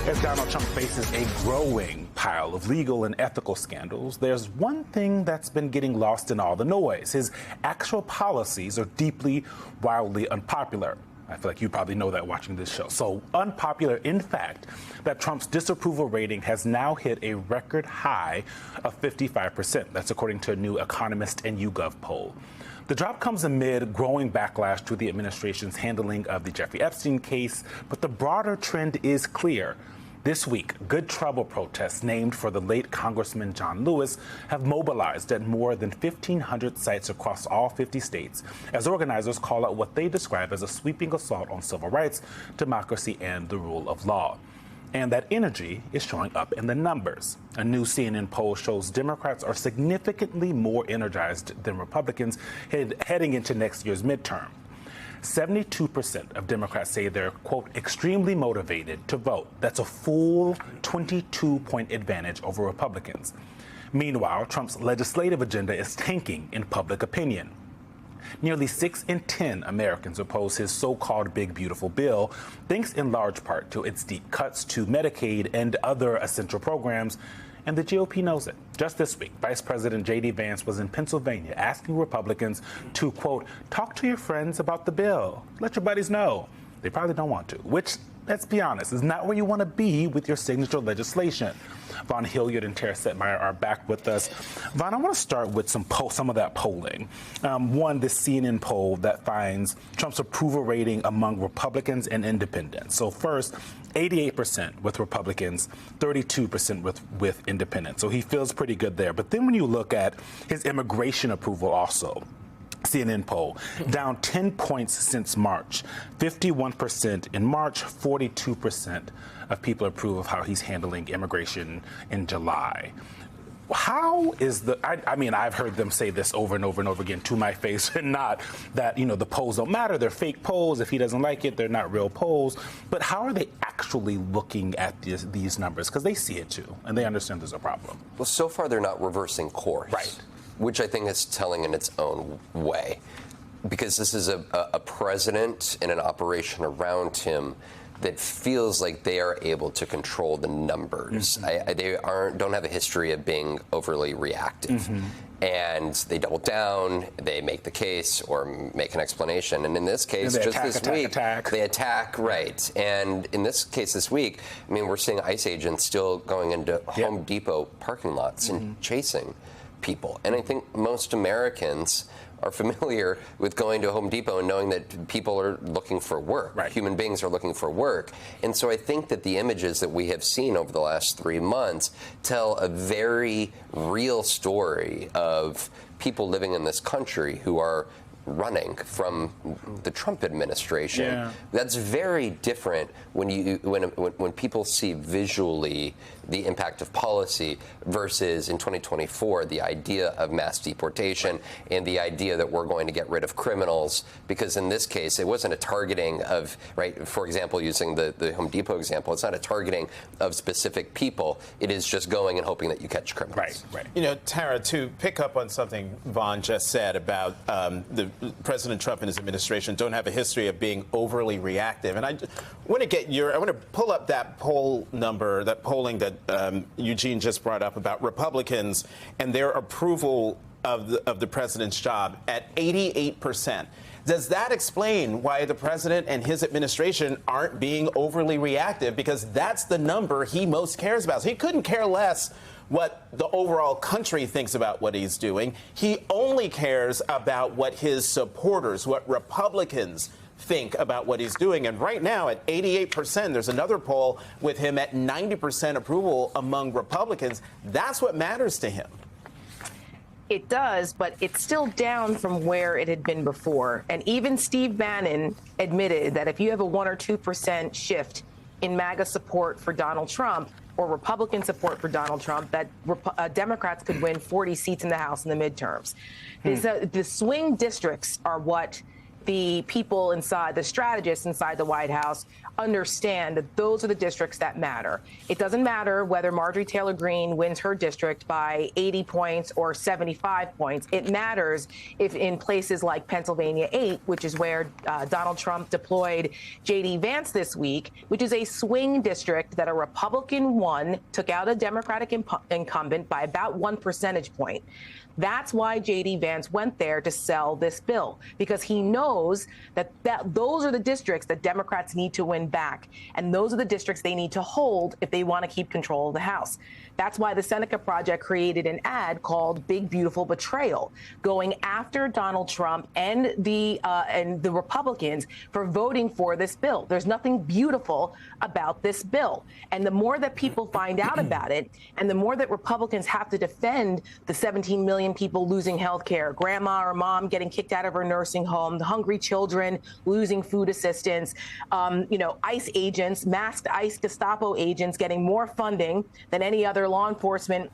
As Donald Trump faces a growing pile of legal and ethical scandals, there's one thing that's been getting lost in all the noise. His actual policies are deeply, wildly unpopular. I feel like you probably know that watching this show. So unpopular, in fact, that Trump's disapproval rating has now hit a record high of 55%. That's according to a new Economist and YouGov poll. The drop comes amid growing backlash to the administration's handling of the Jeffrey Epstein case, but the broader trend is clear. This week, Good Trouble protests named for the late Congressman John Lewis have mobilized at more than 1,500 sites across all 50 states as organizers call out what they describe as a sweeping assault on civil rights, democracy, and the rule of law. And that energy is showing up in the numbers. A new CNN poll shows Democrats are significantly more energized than Republicans heading into next year's midterm. 72% of Democrats say they're, quote, extremely motivated to vote. That's a full 22-point advantage over Republicans. Meanwhile, Trump's legislative agenda is tanking in public opinion. Nearly 6 in 10 Americans oppose his so-called Big Beautiful Bill, thanks in large part to its deep cuts to Medicaid and other essential programs, and the GOP knows it. Just this week, Vice President J.D. Vance was in Pennsylvania asking Republicans to, quote, talk to your friends about the bill. Let your buddies know. They probably don't want to, which, let's be honest, is not where you want to be with your signature legislation. Vaughn Hilliard and Tara Setmeyer are back with us. Vaughn, I want to start with some of that polling. One, this CNN poll that finds Trump's approval rating among Republicans and independents. So first, 88% with Republicans, 32% with independents. So he feels pretty good there. But then when you look at his immigration approval also, CNN poll, down 10 points since March, 51% in March, 42% of people approve of how he's handling immigration in July. How is I mean, I've heard them say this over and over and over again to my face, and not that, the polls don't matter. They're fake polls. If he doesn't like it, they're not real polls. But how are they actually looking at these numbers? Because they see it, too, and they understand there's a problem. Well, so far, they're not reversing course. Right. Which I think is telling in its own way, because this is a president and an operation around him that feels like they are able to control the numbers. Mm-hmm. They don't have a history of being overly reactive. Mm-hmm. And they double down, they make the case or make an explanation. And in this case, they attack, right. And in this case this week, I mean, we're seeing ICE agents still going into Home Depot parking lots and chasing people. And I think most Americans are familiar with going to Home Depot and knowing that people are looking for work. Right. Human beings are looking for work. And so I think that the images that we have seen over the last 3 months tell a very real story of people living in this country who are running from the Trump administration. Yeah. That's very different when people see visually the impact of policy versus in 2024 the idea of mass deportation and the idea that we're going to get rid of criminals, because in this case it wasn't a targeting of, right, for example, using the Home Depot example, it's not a targeting of specific people, it is just going and hoping that you catch criminals. Right. Tara, to pick up on something Vaughn just said about President Trump and his administration don't have a history of being overly reactive. And I want to pull up that poll number, that polling that Eugene just brought up about Republicans and their approval of the president's job at 88%. Does that explain why the president and his administration aren't being overly reactive? Because that's the number he most cares about. So he couldn't care less what the overall country thinks about what he's doing. He only cares about what his supporters, what Republicans think about what he's doing. And right now at 88%, there's another poll with him at 90% approval among Republicans. That's what matters to him. It does, but it's still down from where it had been before. And even Steve Bannon admitted that if you have a 1 or 2% shift in MAGA support for Donald Trump or Republican support for Donald Trump, that Democrats could win 40 seats in the House in the midterms. The swing districts are what the people inside, the strategists inside the White House, understand that those are the districts that matter. It doesn't matter whether Marjorie Taylor Greene wins her district by 80 points or 75 points. It matters if in places like Pennsylvania 8, which is where Donald Trump deployed J.D. Vance this week, which is a swing district that a Republican won, took out a Democratic incumbent by about 1 percentage point. That's why J.D. Vance went there to sell this bill, because he knows that those are the districts that Democrats need to win back. And those are the districts they need to hold if they want to keep control of the House. That's why the Seneca Project created an ad called Big Beautiful Betrayal, going after Donald Trump and the Republicans for voting for this bill. There's nothing beautiful about this bill. And the more that people find out about it, and the more that Republicans have to defend the 17 million people losing health care, grandma or mom getting kicked out of her nursing home, the hungry children losing food assistance, ICE agents, masked ICE Gestapo agents getting more funding than any other law enforcement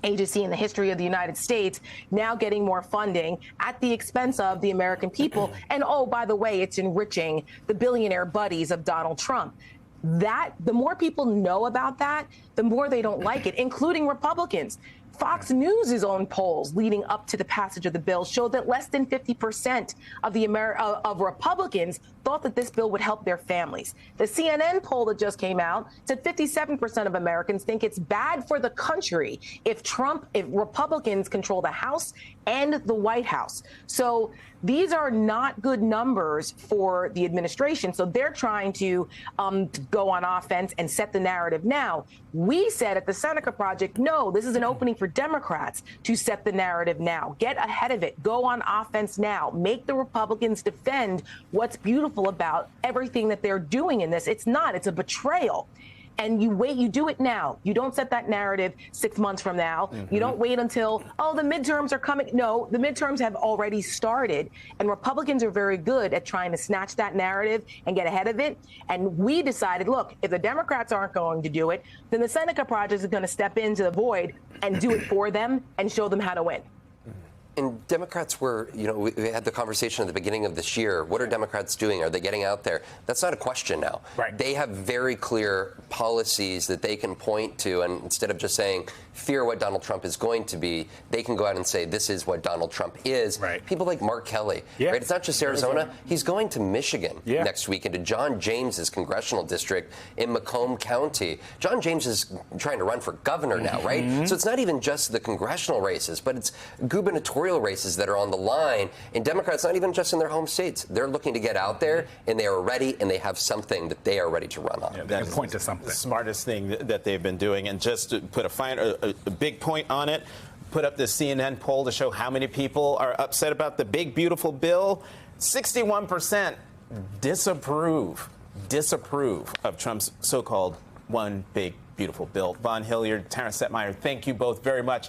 agency in the history of the United States, now getting more funding at the expense of the American people. And oh, by the way, it's enriching the billionaire buddies of Donald Trump. That the more people know about that, the more they don't like it, including Republicans. Fox News' own polls leading up to the passage of the bill showed that less than 50% of Republicans thought that this bill would help their families. The CNN poll that just came out said 57% of Americans think it's bad for the country if Republicans control the House and the White House. So these are not good numbers for the administration. So they're trying to go on offense and set the narrative now. We said at the Seneca Project, no, this is an opening for Democrats to set the narrative now. Get ahead of it. Go on offense now. Make the Republicans defend what's beautiful about everything that they're doing in this. It's not. It's a betrayal. And you do it now. You don't set that narrative 6 months from now. Mm-hmm. You don't wait until, the midterms are coming. No, the midterms have already started. And Republicans are very good at trying to snatch that narrative and get ahead of it. And we decided, look, if the Democrats aren't going to do it, then the Seneca Project is going to step into the void and do it for them and show them how to win. And Democrats were, we had the conversation at the beginning of this year. What are Democrats doing? Are they getting out there? That's not a question now. Right. They have very clear policies that they can point to. And instead of just saying, fear what Donald Trump is going to be, they can go out and say, this is what Donald Trump is. Right. People like Mark Kelly. Yeah. Right? It's not just Arizona. He's going to Michigan next week into John James's congressional district in Macomb County. John James is trying to run for governor now, right? Mm-hmm. So it's not even just the congressional races, but it's gubernatorial races that are on the line. And Democrats, not even just in their home states, they're looking to get out there, and they are ready, and they have something that they are ready to run on. Yeah, they can point to something. The smartest thing that they've been doing. And just to put a big point on it, put up the CNN poll to show how many people are upset about the big, beautiful bill. 61% disapprove of Trump's so-called one big, beautiful bill. Vaughn Hilliard, Terrence Setmeyer, thank you both very much.